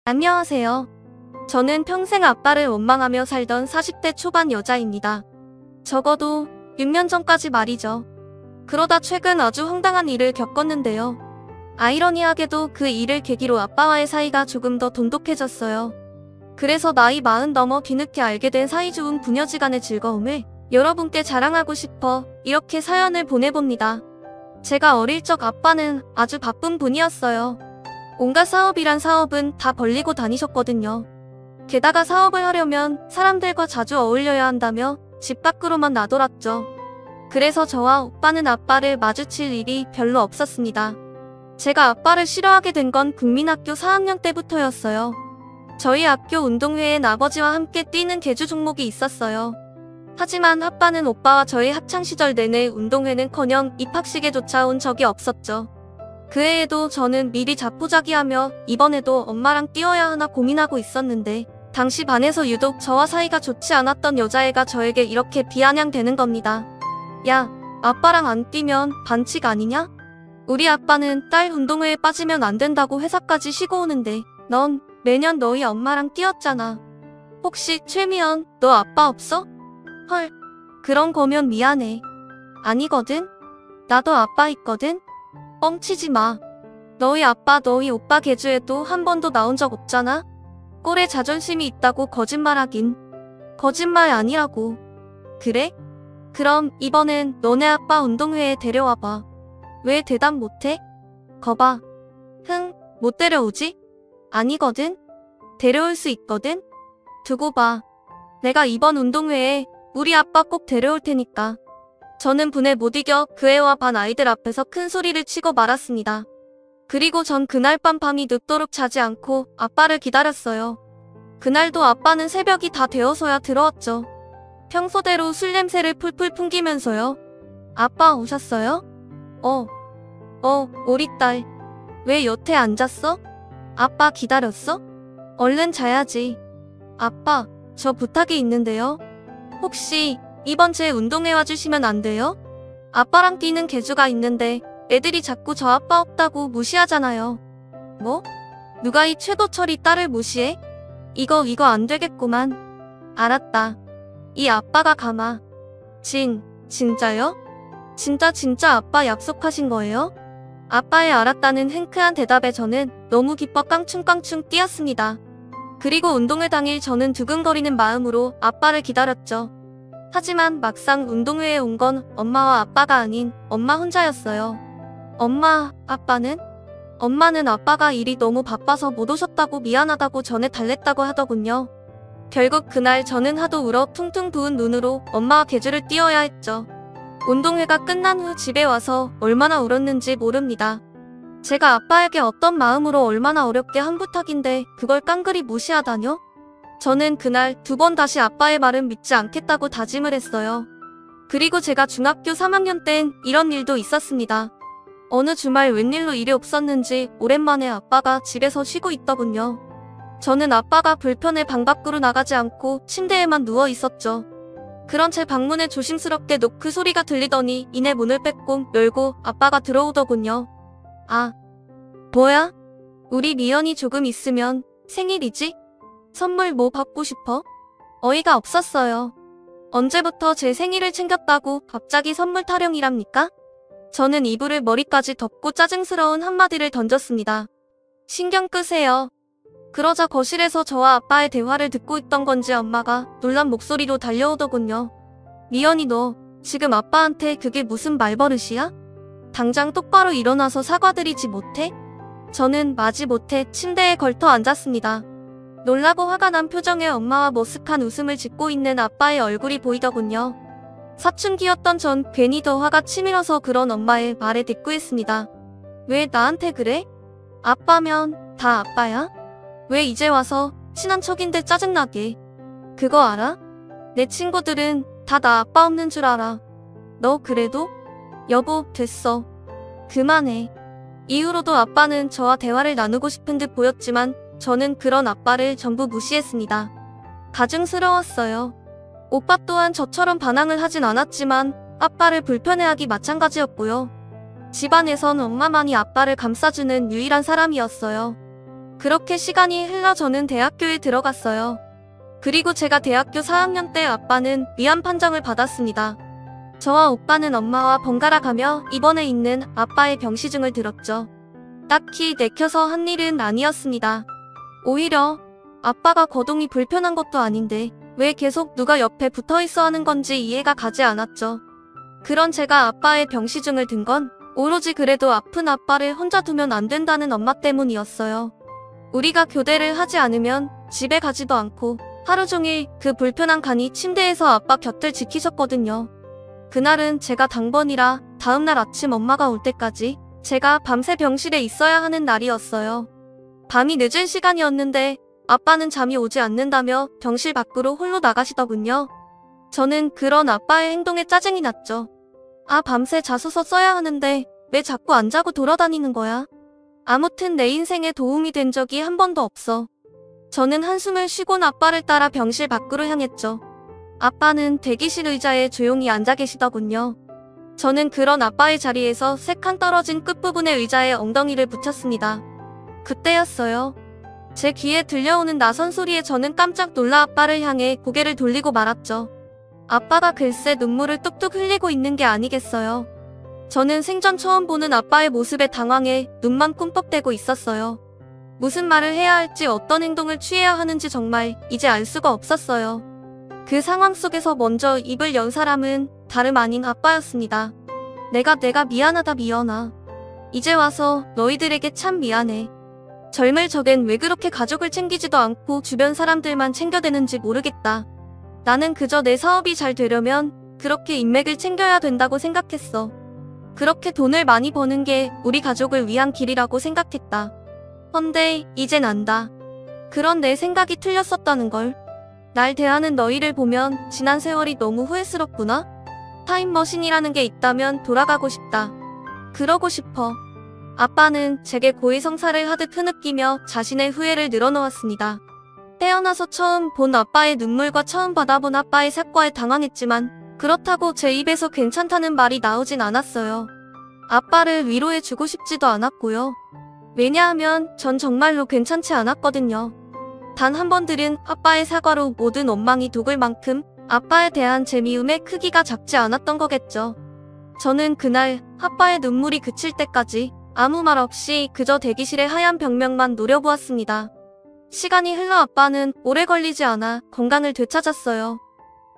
안녕하세요. 저는 평생 아빠를 원망하며 살던 40대 초반 여자입니다. 적어도 6년 전까지 말이죠. 그러다 최근 아주 황당한 일을 겪었는데요. 아이러니하게도 그 일을 계기로 아빠와의 사이가 조금 더 돈독해졌어요. 그래서 나이 40 넘어 뒤늦게 알게 된 사이좋은 부녀지간의 즐거움을 여러분께 자랑하고 싶어 이렇게 사연을 보내봅니다. 제가 어릴 적 아빠는 아주 바쁜 분이었어요. 온갖 사업이란 사업은 다 벌리고 다니셨거든요. 게다가 사업을 하려면 사람들과 자주 어울려야 한다며 집 밖으로만 나돌았죠. 그래서 저와 오빠는 아빠를 마주칠 일이 별로 없었습니다. 제가 아빠를 싫어하게 된 건 국민학교 4학년 때부터였어요. 저희 학교 운동회엔 아버지와 함께 뛰는 계주 종목이 있었어요. 하지만 아빠는 오빠와 저희 학창시절 내내 운동회는커녕 입학식에조차 온 적이 없었죠. 그 해에도 저는 미리 자포자기하며 이번에도 엄마랑 뛰어야 하나 고민하고 있었는데 당시 반에서 유독 저와 사이가 좋지 않았던 여자애가 저에게 이렇게 비아냥대는 겁니다. 야, 아빠랑 안 뛰면 반칙 아니냐? 우리 아빠는 딸 운동회에 빠지면 안 된다고 회사까지 쉬고 오는데 넌 매년 너희 엄마랑 뛰었잖아. 혹시 최미연, 너 아빠 없어? 헐, 그런 거면 미안해. 아니거든? 나도 아빠 있거든? 뻥치지 마. 너희 아빠 너희 오빠 계주에도 한 번도 나온 적 없잖아? 꼴에 자존심이 있다고 거짓말하긴. 거짓말 아니라고. 그래? 그럼 이번엔 너네 아빠 운동회에 데려와봐. 왜 대답 못해? 거봐. 흥, 못 데려오지? 아니거든? 데려올 수 있거든? 두고 봐. 내가 이번 운동회에 우리 아빠 꼭 데려올 테니까. 저는 분에 못 이겨 그 애와 반 아이들 앞에서 큰 소리를 치고 말았습니다. 그리고 전 그날 밤이 늦도록 자지 않고 아빠를 기다렸어요. 그날도 아빠는 새벽이 다 되어서야 들어왔죠. 평소대로 술 냄새를 풀풀 풍기면서요. 아빠 오셨어요? 우리 딸. 왜 여태 안 잤어? 아빠 기다렸어? 얼른 자야지. 아빠, 저 부탁이 있는데요. 혹시 이번 제 운동회 와주시면 안 돼요? 아빠랑 뛰는 계주가 있는데 애들이 자꾸 저 아빠 없다고 무시하잖아요. 뭐? 누가 이 최도철이 딸을 무시해? 이거 안 되겠구만. 알았다. 이 아빠가 가마. 진짜요? 진짜 아빠 약속하신 거예요? 아빠의 알았다는 흔쾌한 대답에 저는 너무 기뻐 깡충깡충 뛰었습니다. 그리고 운동회 당일 저는 두근거리는 마음으로 아빠를 기다렸죠. 하지만 막상 운동회에 온 건 엄마와 아빠가 아닌 엄마 혼자였어요. 아빠는? 엄마는 아빠가 일이 너무 바빠서 못 오셨다고 미안하다고 전해 달랬다고 하더군요. 결국 그날 저는 하도 울어 퉁퉁 부은 눈으로 엄마와 계주를 뛰어야 했죠. 운동회가 끝난 후 집에 와서 얼마나 울었는지 모릅니다. 제가 아빠에게 어떤 마음으로 얼마나 어렵게 한 부탁인데 그걸 깡그리 무시하다뇨? 저는 그날 2번 다시 아빠의 말은 믿지 않겠다고 다짐을 했어요. 그리고 제가 중학교 3학년 땐 이런 일도 있었습니다. 어느 주말 웬일로 일이 없었는지 오랜만에 아빠가 집에서 쉬고 있더군요. 저는 아빠가 불편해 방 밖으로 나가지 않고 침대에만 누워 있었죠. 그런 제 방문에 조심스럽게 노크 소리가 들리더니 이내 문을 빼꼼 열고 아빠가 들어오더군요. 아, 뭐야? 우리 미연이 조금 있으면 생일이지? 선물 뭐 받고 싶어? 어이가 없었어요. 언제부터 제 생일을 챙겼다고 갑자기 선물 타령이랍니까? 저는 이불을 머리까지 덮고 짜증스러운 한마디를 던졌습니다. 신경 끄세요. 그러자 거실에서 저와 아빠의 대화를 듣고 있던 건지 엄마가 놀란 목소리로 달려오더군요. 미연이 너 지금 아빠한테 그게 무슨 말버릇이야? 당장 똑바로 일어나서 사과드리지 못해? 저는 마지못해 침대에 걸터 앉았습니다. 놀라고 화가 난 표정에 엄마와 머쓱한 웃음을 짓고 있는 아빠의 얼굴이 보이더군요. 사춘기였던 전 괜히 더 화가 치밀어서 그런 엄마의 말에 대꾸했습니다. 왜 나한테 그래? 아빠면 다 아빠야? 왜 이제 와서 친한 척인데 짜증나게. 그거 알아? 내 친구들은 다 나 아빠 없는 줄 알아. 너 그래도? 여보, 됐어. 그만해. 이후로도 아빠는 저와 대화를 나누고 싶은 듯 보였지만 저는 그런 아빠를 전부 무시했습니다. 가증스러웠어요. 오빠 또한 저처럼 반항을 하진 않았지만 아빠를 불편해하기 마찬가지였고요. 집안에선 엄마만이 아빠를 감싸주는 유일한 사람이었어요. 그렇게 시간이 흘러 저는 대학교에 들어갔어요. 그리고 제가 대학교 4학년 때 아빠는 위안 판정을 받았습니다. 저와 오빠는 엄마와 번갈아 가며 입원해 있는 아빠의 병시중을 들었죠. 딱히 내켜서 한 일은 아니었습니다. 오히려 아빠가 거동이 불편한 것도 아닌데 왜 계속 누가 옆에 붙어있어 하는 건지 이해가 가지 않았죠. 그런 제가 아빠의 병시중을 든 건 오로지 그래도 아픈 아빠를 혼자 두면 안 된다는 엄마 때문이었어요. 우리가 교대를 하지 않으면 집에 가지도 않고 하루 종일 그 불편한 간이 침대에서 아빠 곁을 지키셨거든요. 그날은 제가 당번이라 다음날 아침 엄마가 올 때까지 제가 밤새 병실에 있어야 하는 날이었어요. 밤이 늦은 시간이었는데 아빠는 잠이 오지 않는다며 병실 밖으로 홀로 나가시더군요. 저는 그런 아빠의 행동에 짜증이 났죠. 아, 밤새 자소서 써야 하는데 왜 자꾸 안 자고 돌아다니는 거야? 아무튼 내 인생에 도움이 된 적이 한 번도 없어. 저는 한숨을 쉬곤 아빠를 따라 병실 밖으로 향했죠. 아빠는 대기실 의자에 조용히 앉아 계시더군요. 저는 그런 아빠의 자리에서 3칸 떨어진 끝부분의 의자에 엉덩이를 붙였습니다. 그때였어요. 제 귀에 들려오는 낯선 소리에 저는 깜짝 놀라 아빠를 향해 고개를 돌리고 말았죠. 아빠가 글쎄 눈물을 뚝뚝 흘리고 있는 게 아니겠어요. 저는 생전 처음 보는 아빠의 모습에 당황해 눈만 꿈뻑대고 있었어요. 무슨 말을 해야 할지 어떤 행동을 취해야 하는지 정말 이제 알 수가 없었어요. 그 상황 속에서 먼저 입을 연 사람은 다름 아닌 아빠였습니다. 내가 미안하다 미연아. 이제 와서 너희들에게 참 미안해. 젊을 적엔 왜 그렇게 가족을 챙기지도 않고 주변 사람들만 챙겨대는지 모르겠다. 나는 그저 내 사업이 잘 되려면 그렇게 인맥을 챙겨야 된다고 생각했어. 그렇게 돈을 많이 버는 게 우리 가족을 위한 길이라고 생각했다. 헌데 이젠 안다. 그런 내 생각이 틀렸었다는 걸. 날 대하는 너희를 보면 지난 세월이 너무 후회스럽구나. 타임머신이라는 게 있다면 돌아가고 싶다. 그러고 싶어. 아빠는 제게 고해성사를 하듯 흐느끼며 자신의 후회를 늘어놓았습니다. 태어나서 처음 본 아빠의 눈물과 처음 받아본 아빠의 사과에 당황했지만 그렇다고 제 입에서 괜찮다는 말이 나오진 않았어요. 아빠를 위로해주고 싶지도 않았고요. 왜냐하면 전 정말로 괜찮지 않았거든요. 단 한 번 들은 아빠의 사과로 모든 원망이 녹을 만큼 아빠에 대한 제 미움의 크기가 작지 않았던 거겠죠. 저는 그날 아빠의 눈물이 그칠 때까지 아무 말 없이 그저 대기실의 하얀 벽면만 노려보았습니다. 시간이 흘러 아빠는 오래 걸리지 않아 건강을 되찾았어요.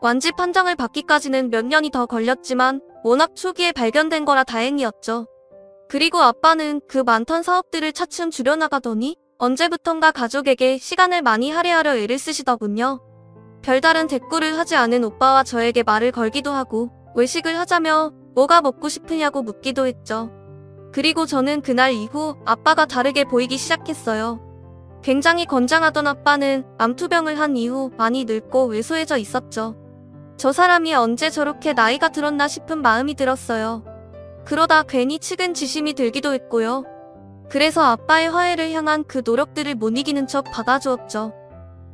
완치 판정을 받기까지는 몇 년이 더 걸렸지만 워낙 초기에 발견된 거라 다행이었죠. 그리고 아빠는 그 많던 사업들을 차츰 줄여나가더니 언제부턴가 가족에게 시간을 많이 할애하려 애를 쓰시더군요. 별다른 대꾸를 하지 않은 오빠와 저에게 말을 걸기도 하고 외식을 하자며 뭐가 먹고 싶으냐고 묻기도 했죠. 그리고 저는 그날 이후 아빠가 다르게 보이기 시작했어요. 굉장히 건장하던 아빠는 암투병을 한 이후 많이 늙고 왜소해져 있었죠. 저 사람이 언제 저렇게 나이가 들었나 싶은 마음이 들었어요. 그러다 괜히 측은지심이 들기도 했고요. 그래서 아빠의 화해를 향한 그 노력들을 못 이기는 척 받아주었죠.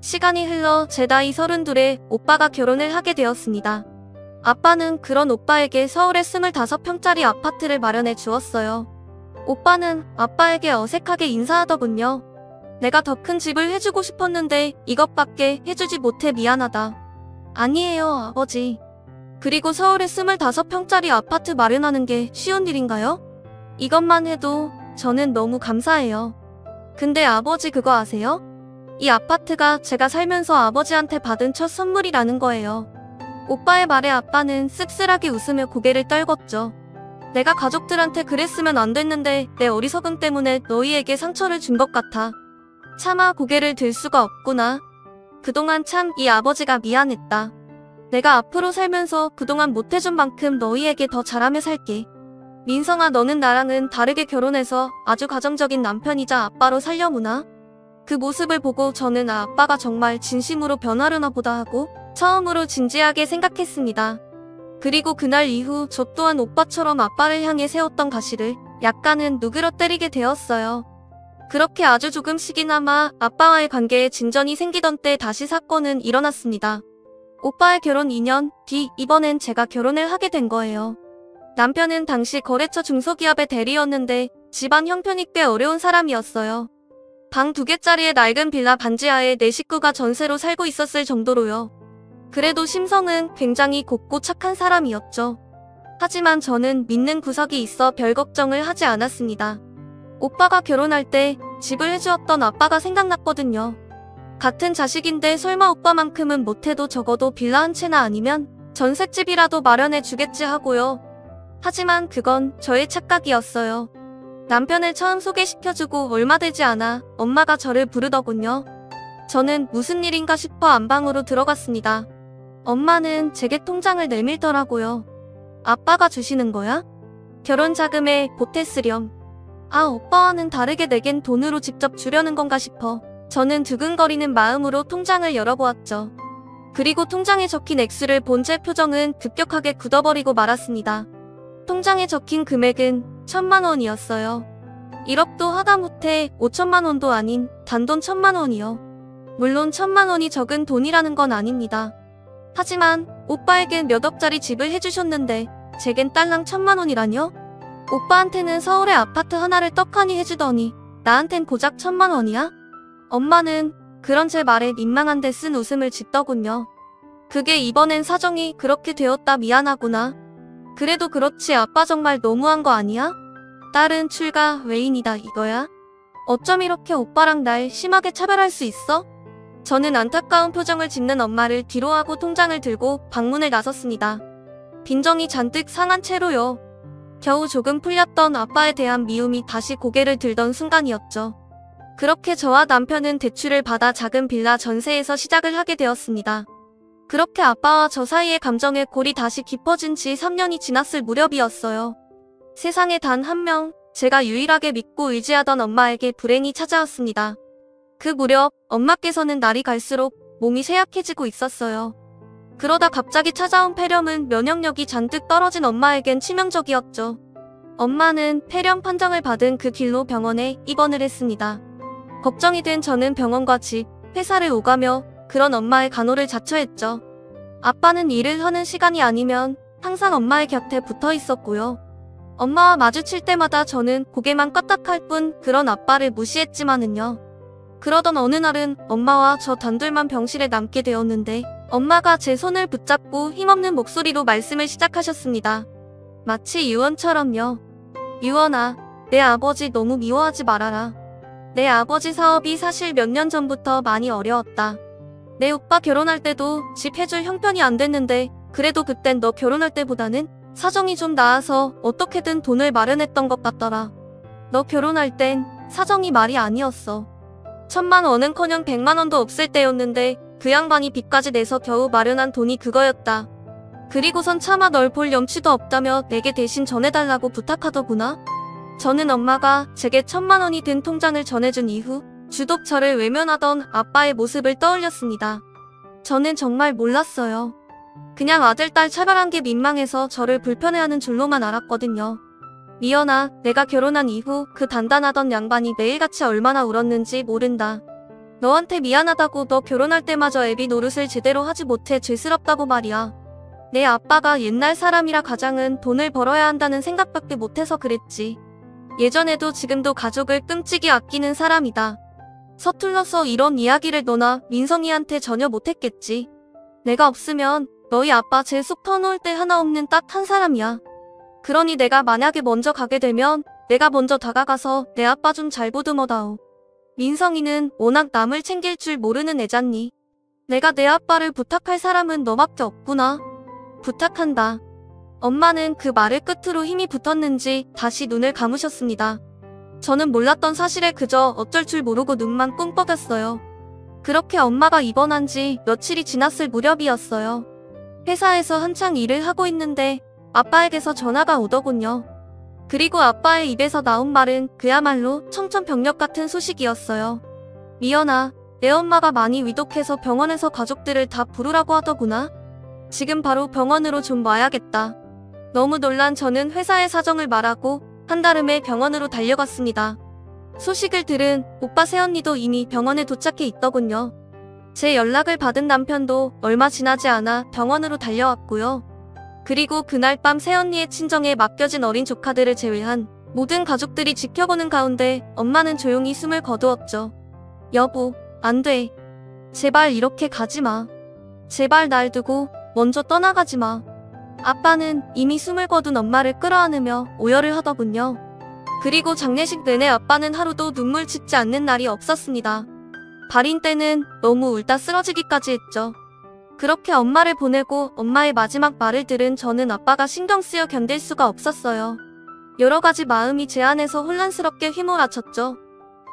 시간이 흘러 제 나이 32에 오빠가 결혼을 하게 되었습니다. 아빠는 그런 오빠에게 서울에 25평짜리 아파트를 마련해 주었어요. 오빠는 아빠에게 어색하게 인사하더군요. 내가 더 큰 집을 해주고 싶었는데 이것밖에 해주지 못해 미안하다. 아니에요, 아버지. 그리고 서울에 25평짜리 아파트 마련하는 게 쉬운 일인가요? 이것만 해도 저는 너무 감사해요. 근데 아버지 그거 아세요? 이 아파트가 제가 살면서 아버지한테 받은 첫 선물이라는 거예요. 오빠의 말에 아빠는 씁쓸하게 웃으며 고개를 떨궜죠. 내가 가족들한테 그랬으면 안 됐는데 내 어리석음 때문에 너희에게 상처를 준 것 같아. 차마 고개를 들 수가 없구나. 그동안 참 이 아버지가 미안했다. 내가 앞으로 살면서 그동안 못해준 만큼 너희에게 더 잘하며 살게. 민성아, 너는 나랑은 다르게 결혼해서 아주 가정적인 남편이자 아빠로 살려무나? 그 모습을 보고 저는 아빠가 정말 진심으로 변하려나 보다 하고 처음으로 진지하게 생각했습니다. 그리고 그날 이후 저 또한 오빠처럼 아빠를 향해 세웠던 가시를 약간은 누그러뜨리게 되었어요. 그렇게 아주 조금씩이나마 아빠와의 관계에 진전이 생기던 때 다시 사건은 일어났습니다. 오빠의 결혼 2년 뒤 이번엔 제가 결혼을 하게 된 거예요. 남편은 당시 거래처 중소기업의 대리였는데 집안 형편이 꽤 어려운 사람이었어요. 방 2개짜리의 낡은 빌라 반지하에 내 식구가 전세로 살고 있었을 정도로요. 그래도 심성은 굉장히 곱고 착한 사람이었죠. 하지만 저는 믿는 구석이 있어 별 걱정을 하지 않았습니다. 오빠가 결혼할 때 집을 해주었던 아빠가 생각났거든요. 같은 자식인데 설마 오빠만큼은 못해도 적어도 빌라 한 채나 아니면 전셋집이라도 마련해 주겠지 하고요. 하지만 그건 저의 착각이었어요. 남편을 처음 소개시켜주고 얼마 되지 않아 엄마가 저를 부르더군요. 저는 무슨 일인가 싶어 안방으로 들어갔습니다. 엄마는 제게 통장을 내밀더라고요. 아빠가 주시는 거야? 결혼 자금에 보탰으렴. 아, 오빠와는 다르게 내겐 돈으로 직접 주려는 건가 싶어 저는 두근거리는 마음으로 통장을 열어보았죠. 그리고 통장에 적힌 액수를 본 제 표정은 급격하게 굳어버리고 말았습니다. 통장에 적힌 금액은 1,000만 원이었어요. 1억도 하다못해 5천만 원도 아닌 단돈 1,000만 원이요. 물론 1,000만 원이 적은 돈이라는 건 아닙니다. 하지만 오빠에겐 몇 억짜리 집을 해주셨는데 제겐 딸랑 1,000만 원이라뇨? 오빠한테는 서울에 아파트 하나를 떡하니 해주더니 나한텐 고작 1,000만 원이야? 엄마는 그런 제 말에 민망한 데 쓴 웃음을 짓더군요. 그게 이번엔 사정이 그렇게 되었다 미안하구나. 그래도 그렇지 아빠 정말 너무한 거 아니야? 딸은 출가 외인이다 이거야? 어쩜 이렇게 오빠랑 날 심하게 차별할 수 있어? 저는 안타까운 표정을 짓는 엄마를 뒤로하고 통장을 들고 방문을 나섰습니다. 빈정이 잔뜩 상한 채로요. 겨우 조금 풀렸던 아빠에 대한 미움이 다시 고개를 들던 순간이었죠. 그렇게 저와 남편은 대출을 받아 작은 빌라 전세에서 시작을 하게 되었습니다. 그렇게 아빠와 저 사이의 감정의 골이 다시 깊어진 지 3년이 지났을 무렵이었어요. 세상에 단 한 명, 제가 유일하게 믿고 의지하던 엄마에게 불행이 찾아왔습니다. 그 무렵 엄마께서는 날이 갈수록 몸이 쇠약해지고 있었어요. 그러다 갑자기 찾아온 폐렴은 면역력이 잔뜩 떨어진 엄마에겐 치명적이었죠. 엄마는 폐렴 판정을 받은 그 길로 병원에 입원을 했습니다. 걱정이 된 저는 병원과 집, 회사를 오가며 그런 엄마의 간호를 자처했죠. 아빠는 일을 하는 시간이 아니면 항상 엄마의 곁에 붙어 있었고요. 엄마와 마주칠 때마다 저는 고개만 까딱할 뿐 그런 아빠를 무시했지만은요. 그러던 어느 날은 엄마와 저 단둘만 병실에 남게 되었는데 엄마가 제 손을 붙잡고 힘없는 목소리로 말씀을 시작하셨습니다. 마치 유언처럼요. 유언아, 내 아버지 너무 미워하지 말아라. 내 아버지 사업이 사실 몇 년 전부터 많이 어려웠다. 내 오빠 결혼할 때도 집 해줄 형편이 안 됐는데 그래도 그땐 너 결혼할 때보다는 사정이 좀 나아서 어떻게든 돈을 마련했던 것 같더라. 너 결혼할 땐 사정이 말이 아니었어. 1,000만 원은커녕 100만 원도 없을 때였는데 그 양반이 빚까지 내서 겨우 마련한 돈이 그거였다. 그리고선 차마 널 볼 염치도 없다며 내게 대신 전해달라고 부탁하더구나. 저는 엄마가 제게 1,000만 원이 든 통장을 전해준 이후 주독 저를 외면하던 아빠의 모습을 떠올렸습니다. 저는 정말 몰랐어요. 그냥 아들, 딸 차별한 게 민망해서 저를 불편해하는 줄로만 알았거든요. 미연아, 내가 결혼한 이후 그 단단하던 양반이 매일같이 얼마나 울었는지 모른다. 너한테 미안하다고 너 결혼할 때마저 애비 노릇을 제대로 하지 못해 죄스럽다고 말이야. 내 아빠가 옛날 사람이라 가장은 돈을 벌어야 한다는 생각밖에 못해서 그랬지. 예전에도 지금도 가족을 끔찍이 아끼는 사람이다. 서툴러서 이런 이야기를 너나 민성이한테 전혀 못했겠지. 내가 없으면 너희 아빠 제 속 터놓을 데 하나 없는 딱 한 사람이야. 그러니 내가 만약에 먼저 가게 되면 내가 먼저 다가가서 내 아빠 좀 잘 보듬어다오. 민성이는 워낙 남을 챙길 줄 모르는 애잖니. 내가 내 아빠를 부탁할 사람은 너밖에 없구나. 부탁한다. 엄마는 그 말을 끝으로 힘이 붙었는지 다시 눈을 감으셨습니다. 저는 몰랐던 사실에 그저 어쩔 줄 모르고 눈만 꿍뻑였어요. 그렇게 엄마가 입원한 지 며칠이 지났을 무렵이었어요. 회사에서 한창 일을 하고 있는데 아빠에게서 전화가 오더군요. 그리고 아빠의 입에서 나온 말은 그야말로 청천벽력 같은 소식이었어요. 미연아, 내 엄마가 많이 위독해서 병원에서 가족들을 다 부르라고 하더구나. 지금 바로 병원으로 좀 와야겠다. 너무 놀란 저는 회사의 사정을 말하고 한달음에 병원으로 달려갔습니다. 소식을 들은 오빠 새언니도 이미 병원에 도착해 있더군요. 제 연락을 받은 남편도 얼마 지나지 않아 병원으로 달려왔고요. 그리고 그날 밤 새언니의 친정에 맡겨진 어린 조카들을 제외한 모든 가족들이 지켜보는 가운데 엄마는 조용히 숨을 거두었죠. 여보, 안 돼. 제발 이렇게 가지 마. 제발 날 두고 먼저 떠나가지 마. 아빠는 이미 숨을 거둔 엄마를 끌어안으며 오열을 하더군요. 그리고 장례식 내내 아빠는 하루도 눈물 짓지 않는 날이 없었습니다. 발인 때는 너무 울다 쓰러지기까지 했죠. 그렇게 엄마를 보내고 엄마의 마지막 말을 들은 저는 아빠가 신경 쓰여 견딜 수가 없었어요. 여러 가지 마음이 제 안에서 혼란스럽게 휘몰아쳤죠.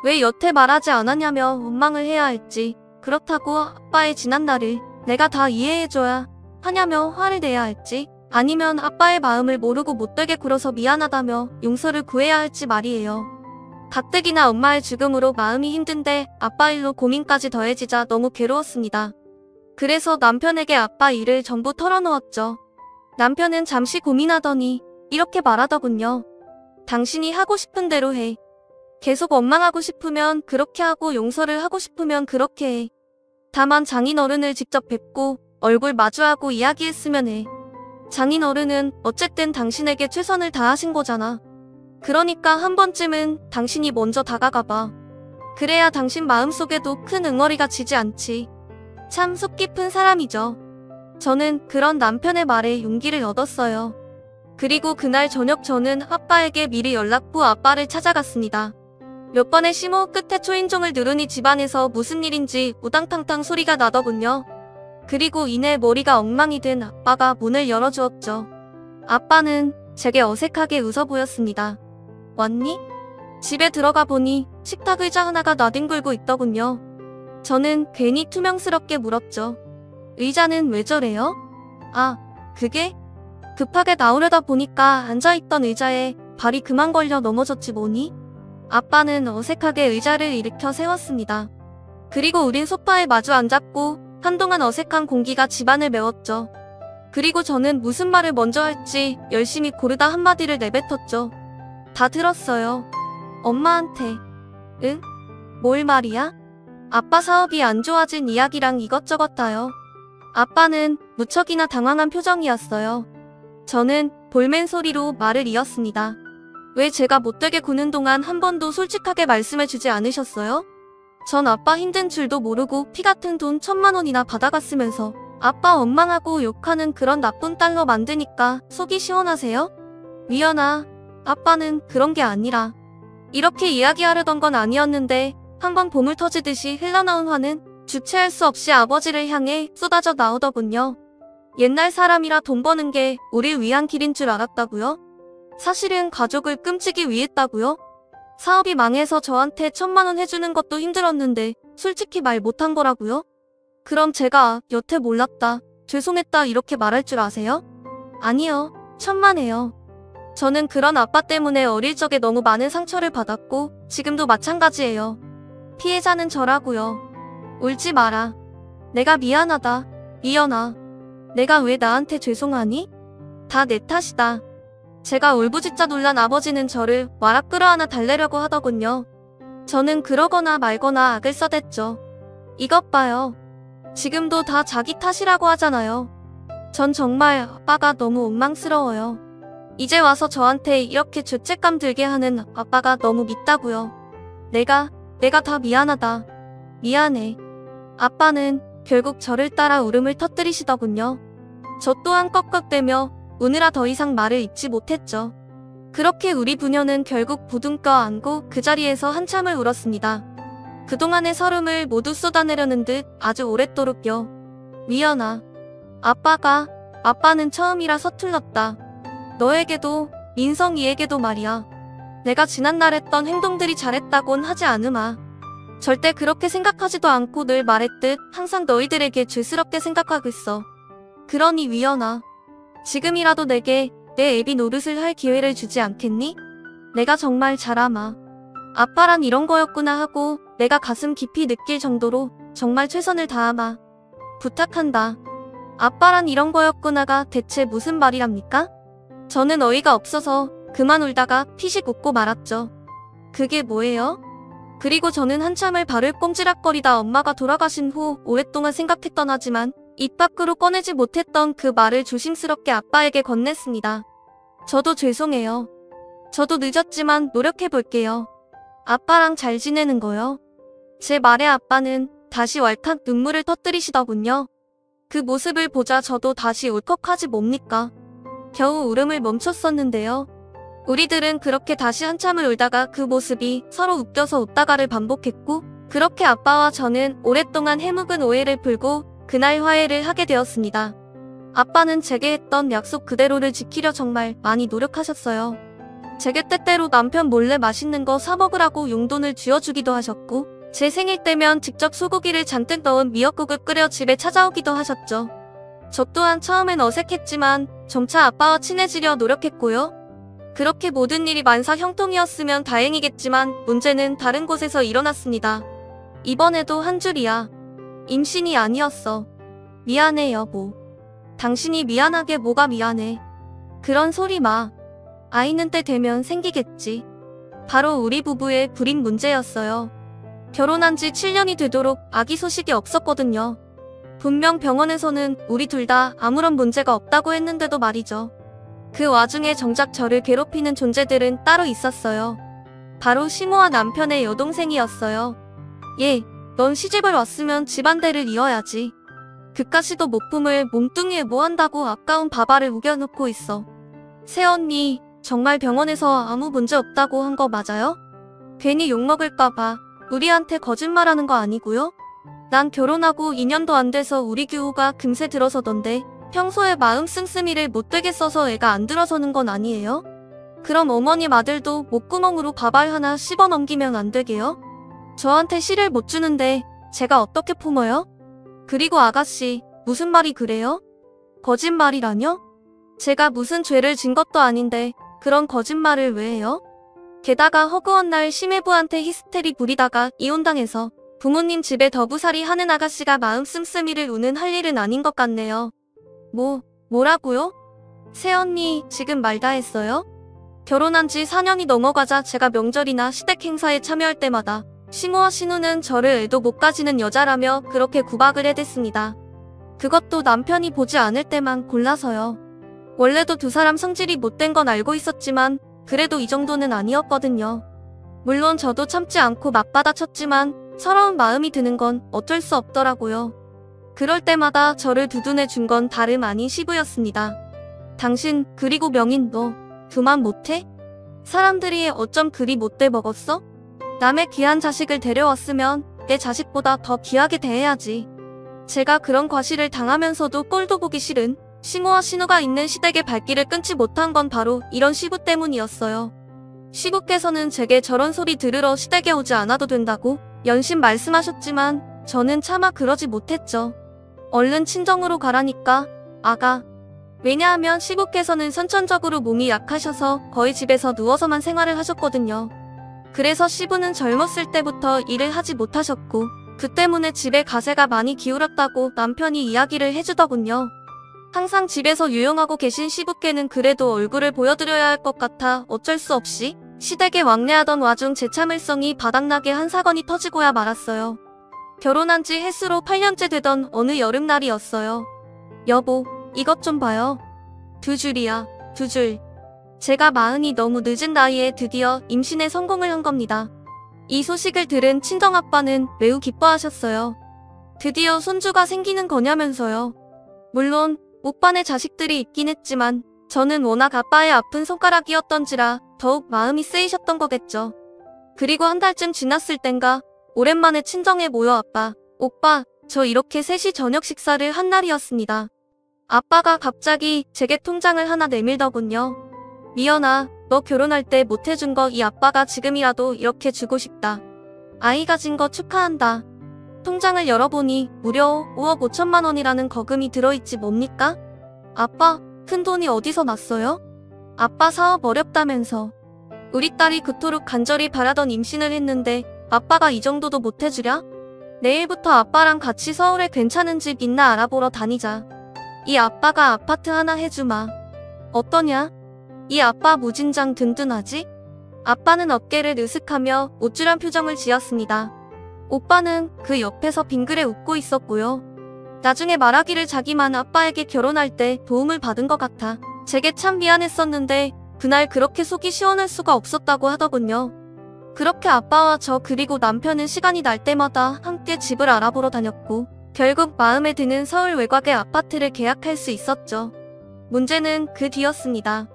왜 여태 말하지 않았냐며 원망을 해야 할지, 그렇다고 아빠의 지난 날을 내가 다 이해해줘야 하냐며 화를 내야 할지, 아니면 아빠의 마음을 모르고 못되게 굴어서 미안하다며 용서를 구해야 할지 말이에요. 가뜩이나 엄마의 죽음으로 마음이 힘든데 아빠 일로 고민까지 더해지자 너무 괴로웠습니다. 그래서 남편에게 아빠 일을 전부 털어놓았죠. 남편은 잠시 고민하더니 이렇게 말하더군요. 당신이 하고 싶은 대로 해. 계속 원망하고 싶으면 그렇게 하고 용서를 하고 싶으면 그렇게 해. 다만 장인어른을 직접 뵙고 얼굴 마주하고 이야기했으면 해. 장인어른은 어쨌든 당신에게 최선을 다하신 거잖아. 그러니까 한 번쯤은 당신이 먼저 다가가봐. 그래야 당신 마음속에도 큰 응어리가 지지 않지. 참 속 깊은 사람이죠. 저는 그런 남편의 말에 용기를 얻었어요. 그리고 그날 저녁 저는 아빠에게 미리 연락 후 아빠를 찾아갔습니다. 몇 번의 심호흡 끝에 초인종을 누르니 집안에서 무슨 일인지 우당탕탕 소리가 나더군요. 그리고 이내 머리가 엉망이 된 아빠가 문을 열어주었죠. 아빠는 제게 어색하게 웃어 보였습니다. 왔니? 집에 들어가 보니 식탁 의자 하나가 나뒹굴고 있더군요. 저는 괜히 투명스럽게 물었죠. 의자는 왜 저래요? 아, 그게? 급하게 나오려다 보니까 앉아있던 의자에 발이 그만 걸려 넘어졌지 뭐니? 아빠는 어색하게 의자를 일으켜 세웠습니다. 그리고 우린 소파에 마주 앉았고 한동안 어색한 공기가 집안을 메웠죠. 그리고 저는 무슨 말을 먼저 할지 열심히 고르다 한마디를 내뱉었죠. 다 들었어요. 엄마한테. 응? 뭘 말이야? 아빠 사업이 안 좋아진 이야기랑 이것저것 다요. 아빠는 무척이나 당황한 표정이었어요. 저는 볼멘 소리로 말을 이었습니다. 왜 제가 못되게 구는 동안 한 번도 솔직하게 말씀해주지 않으셨어요? 전 아빠 힘든 줄도 모르고 피 같은 돈 1,000만 원이나 받아갔으면서 아빠 원망하고 욕하는 그런 나쁜 딸로 만드니까 속이 시원하세요? 미연아, 아빠는 그런 게 아니라 이렇게 이야기하려던 건 아니었는데 한번 보물 터지듯이 흘러나온 화는 주체할 수 없이 아버지를 향해 쏟아져 나오더군요. 옛날 사람이라 돈 버는 게 우릴 위한 길인 줄 알았다고요? 사실은 가족을 끔찍이 위했다고요? 사업이 망해서 저한테 1,000만 원 해주는 것도 힘들었는데 솔직히 말 못한 거라고요? 그럼 제가 여태 몰랐다, 죄송했다 이렇게 말할 줄 아세요? 아니요, 천만에요. 저는 그런 아빠 때문에 어릴 적에 너무 많은 상처를 받았고 지금도 마찬가지예요. 피해자는 저라고요. 울지 마라. 내가 미안하다, 미연아. 내가 왜 나한테 죄송하니? 다 내 탓이다. 제가 울부짖자 놀란 아버지는 저를 와락 끌어안아 달래려고 하더군요. 저는 그러거나 말거나 악을 써댔죠. 이것 봐요. 지금도 다 자기 탓이라고 하잖아요. 전 정말 아빠가 너무 원망스러워요. 이제 와서 저한테 이렇게 죄책감 들게 하는 아빠가 너무 밉다고요. 내가 다 미안하다. 미안해. 아빠는 결국 저를 따라 울음을 터뜨리시더군요. 저 또한 꺽꺽대며 우느라 더 이상 말을 잇지 못했죠. 그렇게 우리 부녀는 결국 부둥켜 안고 그 자리에서 한참을 울었습니다. 그동안의 서름을 모두 쏟아내려는 듯 아주 오랫도록요. 미연아. 아빠는 처음이라 서툴렀다. 너에게도 민성이에게도 말이야. 내가 지난날 했던 행동들이 잘했다곤 하지 않으마. 절대 그렇게 생각하지도 않고 늘 말했듯 항상 너희들에게 죄스럽게 생각하고 있어. 그러니 위연아, 지금이라도 내게 내 애비 노릇을 할 기회를 주지 않겠니? 내가 정말 잘아마. 아빠란 이런 거였구나 하고 내가 가슴 깊이 느낄 정도로 정말 최선을 다하마. 부탁한다. 아빠란 이런 거였구나가 대체 무슨 말이랍니까? 저는 어이가 없어서 그만 울다가 피식 웃고 말았죠. 그게 뭐예요? 그리고 저는 한참을 발을 꼼지락거리다 엄마가 돌아가신 후 오랫동안 생각했던 하지만 입 밖으로 꺼내지 못했던 그 말을 조심스럽게 아빠에게 건넸습니다. 저도 죄송해요. 저도 늦었지만 노력해볼게요. 아빠랑 잘 지내는 거요. 제 말에 아빠는 다시 왈칵 눈물을 터뜨리시더군요. 그 모습을 보자 저도 다시 울컥하지 뭡니까. 겨우 울음을 멈췄었는데요. 우리들은 그렇게 다시 한참을 울다가 그 모습이 서로 웃겨서 웃다가를 반복했고, 그렇게 아빠와 저는 오랫동안 해묵은 오해를 풀고 그날 화해를 하게 되었습니다. 아빠는 제게 했던 약속 그대로를 지키려 정말 많이 노력하셨어요. 제게 때때로 남편 몰래 맛있는 거 사 먹으라고 용돈을 쥐어주기도 하셨고, 제 생일 때면 직접 소고기를 잔뜩 넣은 미역국을 끓여 집에 찾아오기도 하셨죠. 저 또한 처음엔 어색했지만 점차 아빠와 친해지려 노력했고요. 그렇게 모든 일이 만사형통이었으면 다행이겠지만 문제는 다른 곳에서 일어났습니다. 이번에도 한 줄이야. 임신이 아니었어. 미안해 여보. 당신이 미안하게 뭐가 미안해. 그런 소리 마. 아이는 때 되면 생기겠지. 바로 우리 부부의 불임 문제였어요. 결혼한 지 7년이 되도록 아기 소식이 없었거든요. 분명 병원에서는 우리 둘 다 아무런 문제가 없다고 했는데도 말이죠. 그 와중에 정작 저를 괴롭히는 존재들은 따로 있었어요. 바로 시모와 남편의 여동생이었어요. 얘, 넌 시집을 왔으면 집안대를 이어야지. 그까지도 목품을 몸뚱이에 뭐 한다고 아까운 바바를 우겨놓고 있어. 새언니, 정말 병원에서 아무 문제 없다고 한 거 맞아요? 괜히 욕먹을까봐 우리한테 거짓말하는 거 아니고요? 난 결혼하고 2년도 안 돼서 우리 규호가 금세 들어서던데 평소에 마음 씀씀이를 못되게 써서 애가 안 들어서는 건 아니에요? 그럼 어머님 아들도 목구멍으로 밥알 하나 씹어 넘기면 안 되게요? 저한테 씨를 못 주는데 제가 어떻게 품어요? 그리고 아가씨, 무슨 말이 그래요? 거짓말이라뇨? 제가 무슨 죄를 진 것도 아닌데 그런 거짓말을 왜 해요? 게다가 허구한 날 심해부한테 히스테리 부리다가 이혼당해서 부모님 집에 더부살이 하는 아가씨가 마음 씀씀이를 우는 할 일은 아닌 것 같네요. 뭐라고요? 새언니 지금 말 다 했어요? 결혼한 지 4년이 넘어가자 제가 명절이나 시댁 행사에 참여할 때마다 시모와 신우는 저를 애도 못 가지는 여자라며 그렇게 구박을 해댔습니다. 그것도 남편이 보지 않을 때만 골라서요. 원래도 두 사람 성질이 못된 건 알고 있었지만 그래도 이 정도는 아니었거든요. 물론 저도 참지 않고 맞받아쳤지만 서러운 마음이 드는 건 어쩔 수 없더라고요. 그럴 때마다 저를 두둔해 준 건 다름 아닌 시부였습니다. 당신 그리고 명인 너 그만 못해? 사람들이 어쩜 그리 못돼 먹었어? 남의 귀한 자식을 데려왔으면 내 자식보다 더 귀하게 대해야지. 제가 그런 과시를 당하면서도 꼴도 보기 싫은 시모와 신우가 있는 시댁의 발길을 끊지 못한 건 바로 이런 시부 때문이었어요. 시부께서는 제게 저런 소리 들으러 시댁에 오지 않아도 된다고 연신 말씀하셨지만 저는 차마 그러지 못했죠. 얼른 친정으로 가라니까, 아가. 왜냐하면 시부께서는 선천적으로 몸이 약하셔서 거의 집에서 누워서만 생활을 하셨거든요. 그래서 시부는 젊었을 때부터 일을 하지 못하셨고 그 때문에 집에 가세가 많이 기울었다고 남편이 이야기를 해주더군요. 항상 집에서 유용하고 계신 시부께는 그래도 얼굴을 보여드려야 할 것 같아 어쩔 수 없이 시댁에 왕래하던 와중 제 참을성이 바닥나게 한 사건이 터지고야 말았어요. 결혼한 지 해수로 8년째 되던 어느 여름날이었어요. 여보, 이것 좀 봐요. 2줄이야, 2줄. 제가 마흔이 너무 늦은 나이에 드디어 임신에 성공을 한 겁니다. 이 소식을 들은 친정아빠는 매우 기뻐하셨어요. 드디어 손주가 생기는 거냐면서요. 물론 오빠네 자식들이 있긴 했지만 저는 워낙 아빠의 아픈 손가락이었던지라 더욱 마음이 쓰이셨던 거겠죠. 그리고 한 달쯤 지났을 땐가 오랜만에 친정에 모여 아빠, 오빠, 저 이렇게 셋이 저녁 식사를 한 날이었습니다. 아빠가 갑자기 제게 통장을 하나 내밀더군요. 미연아, 너 결혼할 때 못해준 거 이 아빠가 지금이라도 이렇게 주고 싶다. 아이 가진 거 축하한다. 통장을 열어보니 무려 5억 5천만 원이라는 거금이 들어있지 뭡니까? 아빠, 큰돈이 어디서 났어요? 아빠 사업 어렵다면서. 우리 딸이 그토록 간절히 바라던 임신을 했는데 아빠가 이 정도도 못해주랴? 내일부터 아빠랑 같이 서울에 괜찮은 집 있나 알아보러 다니자. 이 아빠가 아파트 하나 해주마. 어떠냐? 이 아빠 무진장 든든하지? 아빠는 어깨를 으쓱하며 우쭐한 표정을 지었습니다. 오빠는 그 옆에서 빙그레 웃고 있었고요. 나중에 말하기를 자기만 아빠에게 결혼할 때 도움을 받은 것 같아 제게 참 미안했었는데 그날 그렇게 속이 시원할 수가 없었다고 하더군요. 그렇게 아빠와 저 그리고 남편은 시간이 날 때마다 함께 집을 알아보러 다녔고 결국 마음에 드는 서울 외곽의 아파트를 계약할 수 있었죠. 문제는 그 뒤였습니다.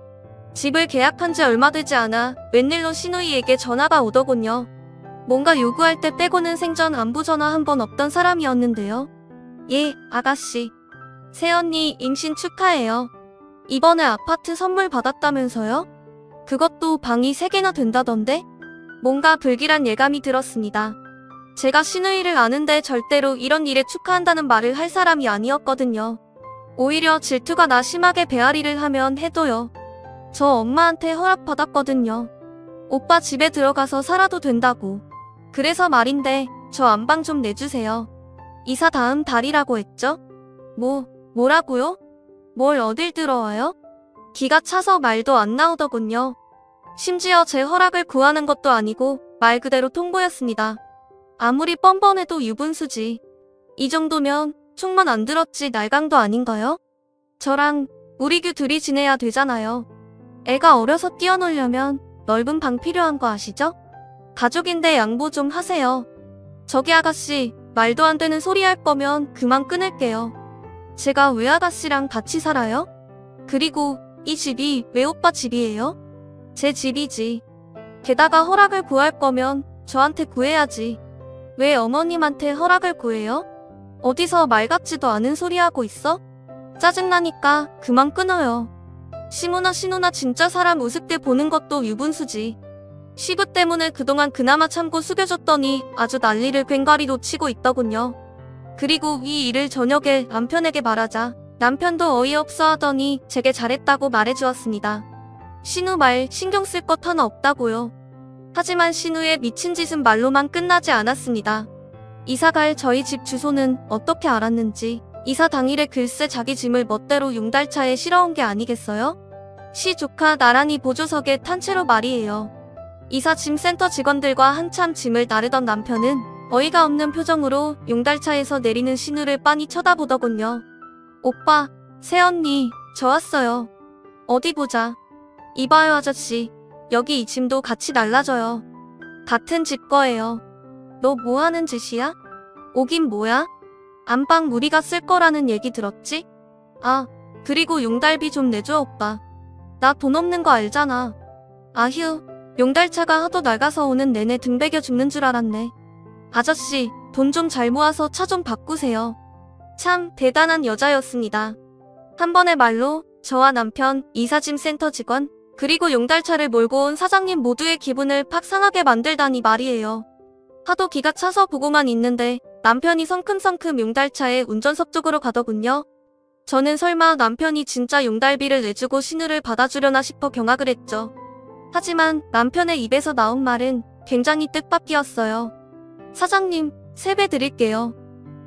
집을 계약한 지 얼마 되지 않아 웬일로 시누이에게 전화가 오더군요. 뭔가 요구할 때 빼고는 생전 안부 전화 한 번 없던 사람이었는데요. 예, 아가씨. 새언니 임신 축하해요. 이번에 아파트 선물 받았다면서요? 그것도 방이 3개나 된다던데? 뭔가 불길한 예감이 들었습니다. 제가 시누이를 아는데 절대로 이런 일에 축하한다는 말을 할 사람이 아니었거든요. 오히려 질투가 나 심하게 배앓이를 하면 해도요. 저 엄마한테 허락받았거든요. 오빠 집에 들어가서 살아도 된다고. 그래서 말인데 저 안방 좀 내주세요. 이사 다음 달이라고 했죠? 뭐라고요? 뭘 어딜 들어와요? 기가 차서 말도 안 나오더군요. 심지어 제 허락을 구하는 것도 아니고 말 그대로 통보였습니다. 아무리 뻔뻔해도 유분수지. 이 정도면 총만 안 들었지 날강도 아닌가요? 저랑 우리 규 둘이 지내야 되잖아요. 애가 어려서 뛰어놀려면 넓은 방 필요한 거 아시죠? 가족인데 양보 좀 하세요. 저기 아가씨, 말도 안 되는 소리 할 거면 그만 끊을게요. 제가 왜 아가씨랑 같이 살아요? 그리고 이 집이 왜 오빠 집이에요? 제 집이지. 게다가 허락을 구할 거면 저한테 구해야지. 왜 어머님한테 허락을 구해요? 어디서 말 같지도 않은 소리 하고 있어? 짜증나니까 그만 끊어요. 시누나 진짜 사람 우습게 보는 것도 유분수지. 시부 때문에 그동안 그나마 참고 숙여줬더니 아주 난리를 괭가리로 치고 있더군요. 그리고 이 일을 저녁에 남편에게 말하자 남편도 어이없어 하더니 제게 잘했다고 말해주었습니다. 신우 말 신경 쓸 것 하나 없다고요. 하지만 신우의 미친 짓은 말로만 끝나지 않았습니다. 이사갈 저희 집 주소는 어떻게 알았는지 이사 당일에 글쎄 자기 짐을 멋대로 용달차에 실어온 게 아니겠어요? 시 조카 나란히 보조석에 탄 채로 말이에요. 이사 짐센터 직원들과 한참 짐을 나르던 남편은 어이가 없는 표정으로 용달차에서 내리는 신우를 빤히 쳐다보더군요. 오빠, 새언니, 저 왔어요. 어디 보자. 이봐요 아저씨, 여기 이 짐도 같이 날라줘요. 같은 집 거예요. 너 뭐 하는 짓이야? 오긴 뭐야? 안방 우리가 쓸 거라는 얘기 들었지? 아, 그리고 용달비 좀 내줘 오빠. 나 돈 없는 거 알잖아. 아휴, 용달차가 하도 낡아서 오는 내내 등 베겨 죽는 줄 알았네. 아저씨, 돈 좀 잘 모아서 차 좀 바꾸세요. 참 대단한 여자였습니다. 한 번의 말로 저와 남편, 이사짐 센터 직원, 그리고 용달차를 몰고 온 사장님 모두의 기분을 팍 상하게 만들다니 말이에요. 하도 기가 차서 보고만 있는데 남편이 성큼성큼 용달차에 운전석 쪽으로 가더군요. 저는 설마 남편이 진짜 용달비를 내주고 신우를 받아주려나 싶어 경악을 했죠. 하지만 남편의 입에서 나온 말은 굉장히 뜻밖이었어요. 사장님, 3배 드릴게요.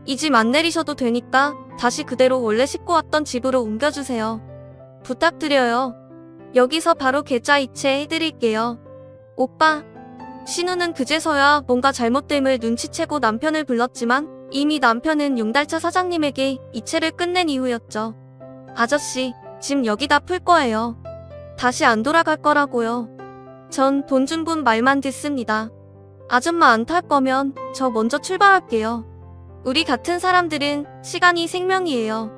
이 짐 안 내리셔도 되니까 다시 그대로 원래 싣고 왔던 집으로 옮겨주세요. 부탁드려요. 여기서 바로 계좌 이체 해드릴게요. 오빠. 신우는 그제서야 뭔가 잘못됨을 눈치채고 남편을 불렀지만 이미 남편은 용달차 사장님에게 이체를 끝낸 이후였죠. 아저씨, 짐 여기다 풀 거예요. 다시 안 돌아갈 거라고요. 전 돈 준 분 말만 듣습니다. 아줌마 안 탈 거면 저 먼저 출발할게요. 우리 같은 사람들은 시간이 생명이에요.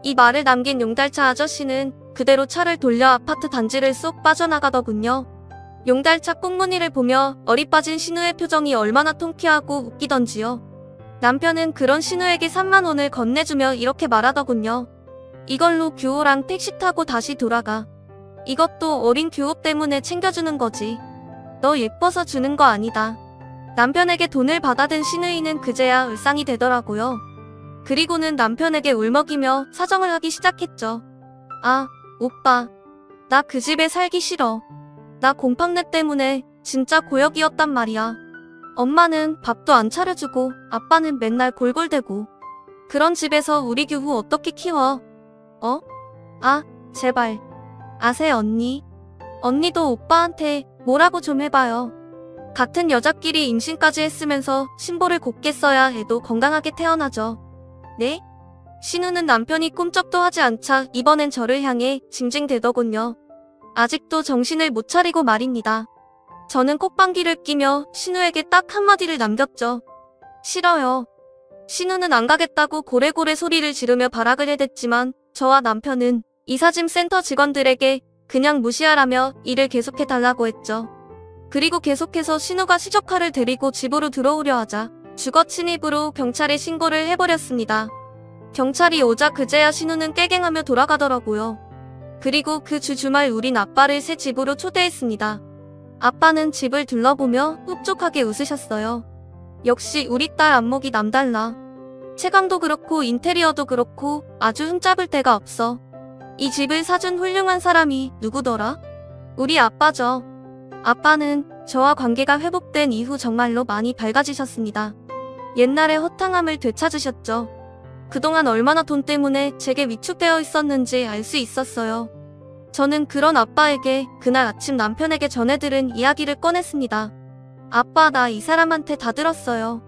이 말을 남긴 용달차 아저씨는 그대로 차를 돌려 아파트 단지를 쏙 빠져나가더군요. 용달차 꽁무니를 보며 어리 빠진 신우의 표정이 얼마나 통쾌하고 웃기던지요. 남편은 그런 신우에게 3만 원을 건네주며 이렇게 말하더군요. 이걸로 규호랑 택시 타고 다시 돌아가. 이것도 어린 규호 때문에 챙겨주는 거지. 너 예뻐서 주는 거 아니다. 남편에게 돈을 받아든 신우이는 그제야 울상이 되더라고요. 그리고는 남편에게 울먹이며 사정을 하기 시작했죠. 아, 오빠. 나 그 집에 살기 싫어. 나 곰팡내 때문에 진짜 고역이었단 말이야. 엄마는 밥도 안 차려주고 아빠는 맨날 골골대고. 그런 집에서 우리 규호 어떻게 키워? 어? 아, 제발. 아세 언니. 언니도 오빠한테 뭐라고 좀 해봐요. 같은 여자끼리 임신까지 했으면서 신보를 곱게 써야 해도 건강하게 태어나죠. 네? 신우는 남편이 꿈쩍도 하지 않자 이번엔 저를 향해 징징대더군요. 아직도 정신을 못 차리고 말입니다. 저는 콧방귀를 끼며 신우에게 딱 한마디를 남겼죠. 싫어요. 신우는 안 가겠다고 고래고래 소리를 지르며 발악을 해댔지만 저와 남편은 이사짐 센터 직원들에게 그냥 무시하라며 일을 계속해달라고 했죠. 그리고 계속해서 신우가 시적화를 데리고 집으로 들어오려 하자 주거 침입으로 경찰에 신고를 해버렸습니다. 경찰이 오자 그제야 신우는 깨갱하며 돌아가더라고요. 그리고 그 주말 우린 아빠를 새 집으로 초대했습니다. 아빠는 집을 둘러보며 흡족하게 웃으셨어요. 역시 우리 딸 안목이 남달라. 채광도 그렇고 인테리어도 그렇고 아주 흠잡을 데가 없어. 이 집을 사준 훌륭한 사람이 누구더라? 우리 아빠죠. 아빠는 저와 관계가 회복된 이후 정말로 많이 밝아지셨습니다. 옛날의 허탕함을 되찾으셨죠. 그동안 얼마나 돈 때문에 제게 위축되어 있었는지 알 수 있었어요. 저는 그런 아빠에게 그날 아침 남편에게 전해들은 이야기를 꺼냈습니다. 아빠, 나 이 사람한테 다 들었어요.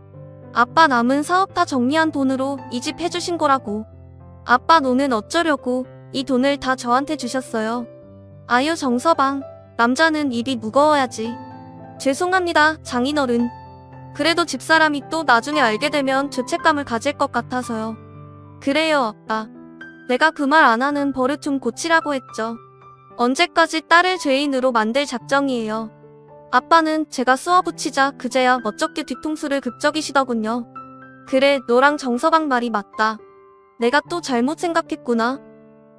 아빠 남은 사업 다 정리한 돈으로 이 집 해주신 거라고. 아빠 너는 어쩌려고 이 돈을 다 저한테 주셨어요. 아유 정서방, 남자는 입이 무거워야지. 죄송합니다 장인어른. 그래도 집사람이 또 나중에 알게 되면 죄책감을 가질 것 같아서요. 그래요 아빠. 내가 그 말 안 하는 버릇 좀 고치라고 했죠. 언제까지 딸을 죄인으로 만들 작정이에요. 아빠는 제가 쏘아붙이자 그제야 멋쩍게 뒤통수를 극적이시더군요. 그래, 너랑 정서방 말이 맞다. 내가 또 잘못 생각했구나.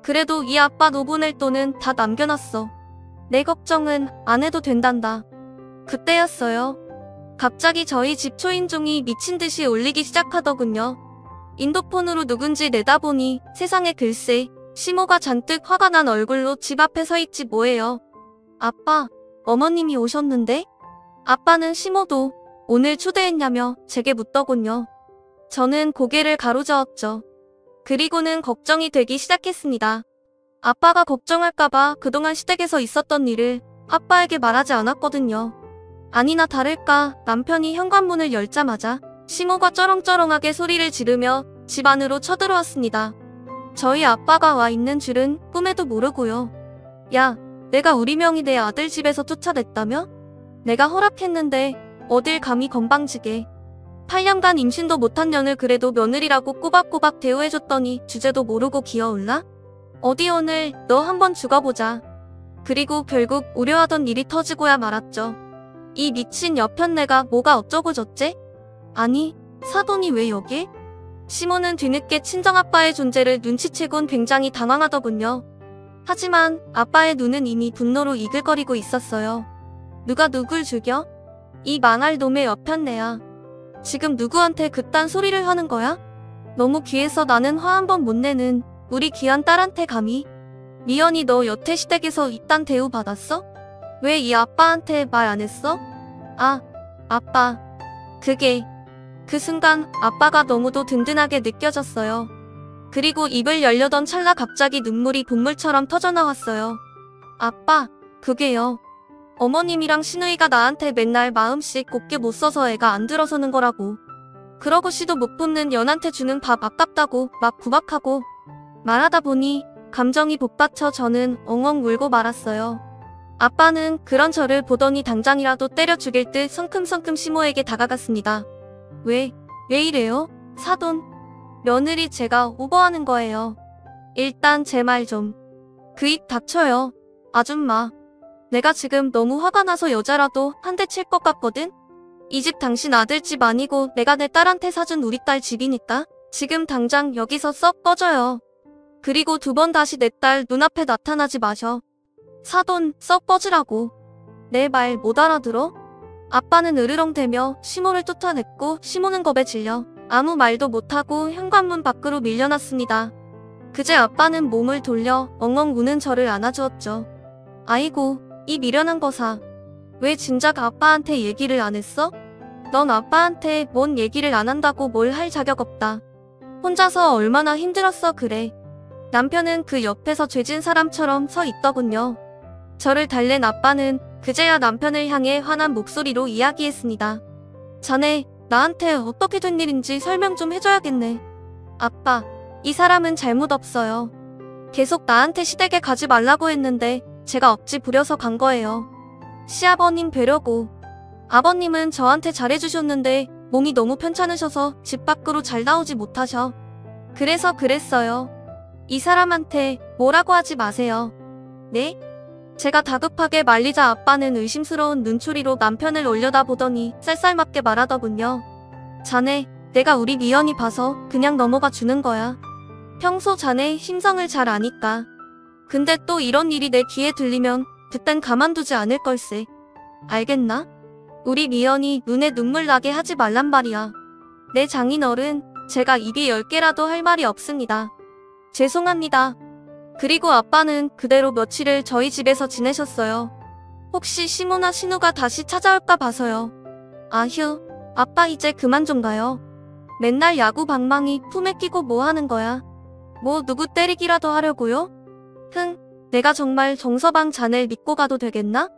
그래도 이 아빠 노보낼 돈은 다 남겨놨어. 내 걱정은 안 해도 된단다. 그때였어요. 갑자기 저희 집 초인종이 미친듯이 울리기 시작하더군요. 인도폰으로 누군지 내다보니 세상에 글쎄 시모가 잔뜩 화가 난 얼굴로 집 앞에 서 있지 뭐예요. 아빠, 어머님이 오셨는데? 아빠는 시모도 오늘 초대했냐며 제게 묻더군요. 저는 고개를 가로저었죠. 그리고는 걱정이 되기 시작했습니다. 아빠가 걱정할까봐 그동안 시댁에서 있었던 일을 아빠에게 말하지 않았거든요. 아니나 다를까 남편이 현관문을 열자마자 시모가 쩌렁쩌렁하게 소리를 지르며 집 안으로 쳐들어왔습니다. 저희 아빠가 와 있는 줄은 꿈에도 모르고요. 야, 내가 우리 명이 내 아들 집에서 쫓아냈다며? 내가 허락했는데 어딜 감히 건방지게. 8년간 임신도 못한 년을 그래도 며느리라고 꼬박꼬박 대우해줬더니 주제도 모르고 기어올라? 어디 오늘 너 한번 죽어보자. 그리고 결국 우려하던 일이 터지고야 말았죠. 이 미친 여편네가 뭐가 어쩌고 저째? 아니, 사돈이 왜 여기? 시모는 뒤늦게 친정아빠의 존재를 눈치채곤 굉장히 당황하더군요. 하지만 아빠의 눈은 이미 분노로 이글거리고 있었어요. 누가 누굴 죽여? 이 망할 놈의 여편네야. 지금 누구한테 그딴 소리를 하는 거야? 너무 귀해서 나는 화 한 번 못 내는 우리 귀한 딸한테 감히? 미연이 너 여태 시댁에서 이딴 대우 받았어? 왜 이 아빠한테 말 안 했어? 아, 아빠. 그 순간 아빠가 너무도 든든하게 느껴졌어요. 그리고 입을 열려던 찰나 갑자기 눈물이 본물처럼 터져나왔어요. 아빠, 그게요. 어머님이랑 신우이가 나한테 맨날 마음씩 곱게 못 써서 애가 안 들어서는 거라고. 그러고 씨도 못 뽑는 연한테 주는 밥 아깝다고 막 구박하고. 말하다 보니 감정이 복받쳐 저는 엉엉 울고 말았어요. 아빠는 그런 저를 보더니 당장이라도 때려 죽일 듯 성큼성큼 시모에게 다가갔습니다. 왜 이래요? 사돈. 며느리 제가 오버하는 거예요. 일단 제 말 좀. 그 입 닥쳐요. 아줌마. 내가 지금 너무 화가 나서 여자라도 한 대 칠 것 같거든? 이 집 당신 아들 집 아니고 내가 내 딸한테 사준 우리 딸 집이니까 지금 당장 여기서 썩 꺼져요. 그리고 두 번 다시 내 딸 눈앞에 나타나지 마셔. 사돈, 썩 꺼지라고. 내 말 못 알아들어? 아빠는 으르렁대며 시모를 쫓아냈고 시모는 겁에 질려 아무 말도 못하고 현관문 밖으로 밀려났습니다. 그제 아빠는 몸을 돌려 엉엉 우는 저를 안아주었죠. 아이고, 이 미련한 거사. 왜 진작 아빠한테 얘기를 안 했어? 넌 아빠한테 뭔 얘기를 안 한다고 뭘 할 자격 없다. 혼자서 얼마나 힘들었어 그래. 남편은 그 옆에서 죄진 사람처럼 서 있더군요. 저를 달랜 아빠는 그제야 남편을 향해 화난 목소리로 이야기했습니다. 자네, 나한테 어떻게 된 일인지 설명 좀 해줘야겠네. 아빠, 이 사람은 잘못 없어요. 계속 나한테 시댁에 가지 말라고 했는데 제가 억지 부려서 간 거예요. 시아버님 뵈려고. 아버님은 저한테 잘해주셨는데 몸이 너무 편찮으셔서 집 밖으로 잘 나오지 못하셔. 그래서 그랬어요. 이 사람한테 뭐라고 하지 마세요. 네? 제가 다급하게 말리자 아빠는 의심스러운 눈초리로 남편을 올려다보더니 쌀쌀맞게 말하더군요. 자네, 내가 우리 미연이 봐서 그냥 넘어가 주는 거야. 평소 자네 심성을 잘 아니까. 근데 또 이런 일이 내 귀에 들리면 그땐 가만두지 않을 걸세. 알겠나? 우리 미연이 눈에 눈물 나게 하지 말란 말이야. 네 장인어른, 제가 입이 10개라도 할 말이 없습니다. 죄송합니다. 그리고 아빠는 그대로 며칠을 저희 집에서 지내셨어요. 혹시 시모나 신우가 다시 찾아올까 봐서요. 아휴, 아빠 이제 그만 좀 가요. 맨날 야구 방망이 품에 끼고 뭐 하는 거야? 뭐 누구 때리기라도 하려고요? 흥, 내가 정말 정서방 자네를 믿고 가도 되겠나?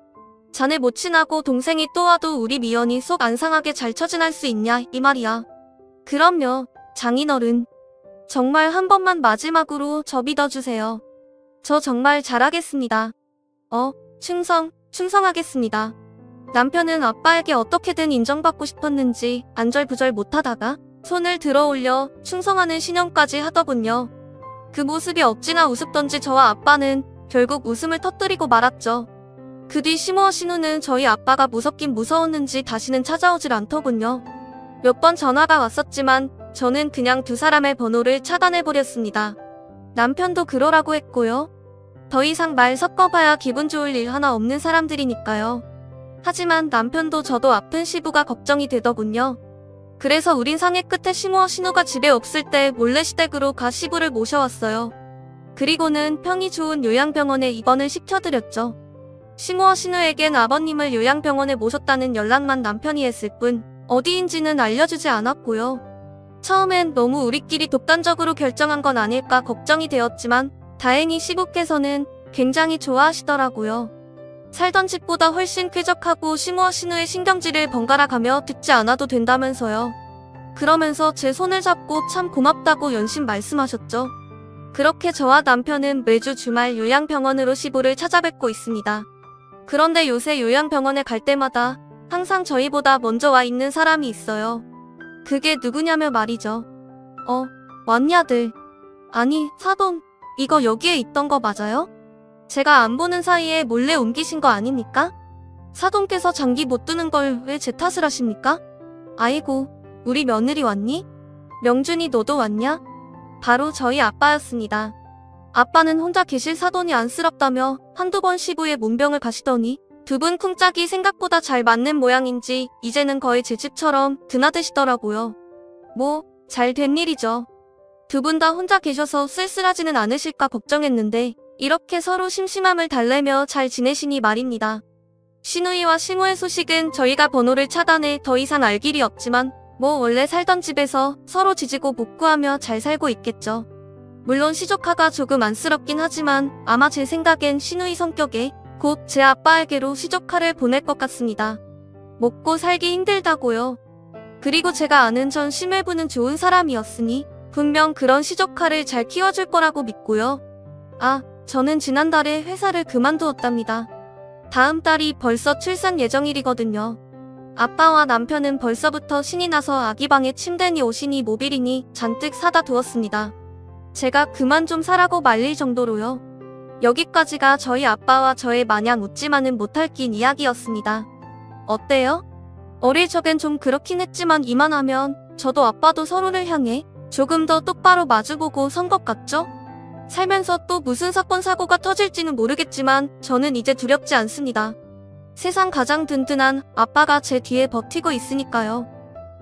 자네 못 친하고 동생이 또 와도 우리 미연이 속 안 상하게 잘 처신할 수 있냐 이 말이야. 그럼요, 장인어른. 정말 한 번만 마지막으로 저 믿어주세요. 저 정말 잘하겠습니다. 충성하겠습니다. 남편은 아빠에게 어떻게든 인정받고 싶었는지 안절부절 못하다가 손을 들어 올려 충성하는 신용까지 하더군요. 그 모습이 어찌나 우습던지 저와 아빠는 결국 웃음을 터뜨리고 말았죠. 그 뒤 시모와 신우는 저희 아빠가 무섭긴 무서웠는지 다시는 찾아오질 않더군요. 몇 번 전화가 왔었지만 저는 그냥 두 사람의 번호를 차단해버렸습니다. 남편도 그러라고 했고요. 더 이상 말 섞어봐야 기분 좋을 일 하나 없는 사람들이니까요. 하지만 남편도 저도 아픈 시부가 걱정이 되더군요. 그래서 우린 상해 끝에 시모와 신우가 집에 없을 때 몰래 시댁으로 가 시부를 모셔왔어요. 그리고는 평이 좋은 요양병원에 입원을 시켜드렸죠. 시모와 신우에겐 아버님을 요양병원에 모셨다는 연락만 남편이 했을 뿐 어디인지는 알려주지 않았고요. 처음엔 너무 우리끼리 독단적으로 결정한 건 아닐까 걱정이 되었지만 다행히 시부께서는 굉장히 좋아하시더라고요. 살던 집보다 훨씬 쾌적하고 시모와 신우의 신경질을 번갈아 가며 듣지 않아도 된다면서요. 그러면서 제 손을 잡고 참 고맙다고 연신 말씀하셨죠. 그렇게 저와 남편은 매주 주말 요양병원으로 시부를 찾아뵙고 있습니다. 그런데 요새 요양병원에 갈 때마다 항상 저희보다 먼저 와 있는 사람이 있어요. 그게 누구냐며 말이죠. 왔냐들. 아니, 사돈, 이거 여기에 있던 거 맞아요? 제가 안 보는 사이에 몰래 옮기신 거 아닙니까? 사돈께서 장기 못 두는 걸 왜 제 탓을 하십니까? 아이고, 우리 며느리 왔니? 명준이 너도 왔냐? 바로 저희 아빠였습니다. 아빠는 혼자 계실 사돈이 안쓰럽다며 한두 번 시부에 문병을 가시더니 두 분 쿵짝이 생각보다 잘 맞는 모양인지 이제는 거의 제 집처럼 드나드시더라고요. 뭐, 잘 된 일이죠. 두 분 다 혼자 계셔서 쓸쓸하지는 않으실까 걱정했는데 이렇게 서로 심심함을 달래며 잘 지내시니 말입니다. 신우이와 시모의 소식은 저희가 번호를 차단해 더 이상 알 길이 없지만 뭐 원래 살던 집에서 서로 지지고 볶고하며 잘 살고 있겠죠. 물론 시조카가 조금 안쓰럽긴 하지만 아마 제 생각엔 신우이 성격에 곧 제 아빠에게로 시조카를 보낼 것 같습니다. 먹고 살기 힘들다고요. 그리고 제가 아는 전 심외부는 좋은 사람이었으니 분명 그런 시조카를 잘 키워줄 거라고 믿고요. 저는 지난달에 회사를 그만두었답니다. 다음 달이 벌써 출산 예정일이거든요. 아빠와 남편은 벌써부터 신이 나서 아기방에 침대니 옷이니 모빌이니 잔뜩 사다 두었습니다. 제가 그만 좀 사라고 말릴 정도로요. 여기까지가 저희 아빠와 저의 마냥 웃지만은 못할 낀 이야기였습니다. 어때요? 어릴 적엔 좀 그렇긴 했지만 이만하면 저도 아빠도 서로를 향해 조금 더 똑바로 마주보고 선 것 같죠? 살면서 또 무슨 사건 사고가 터질지는 모르겠지만 저는 이제 두렵지 않습니다. 세상 가장 든든한 아빠가 제 뒤에 버티고 있으니까요.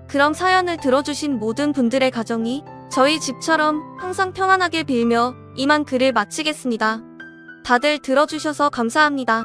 그럼 사연을 들어주신 모든 분들의 가정이 저희 집처럼 항상 평안하길 빌며 이만 글을 마치겠습니다. 다들 들어주셔서 감사합니다.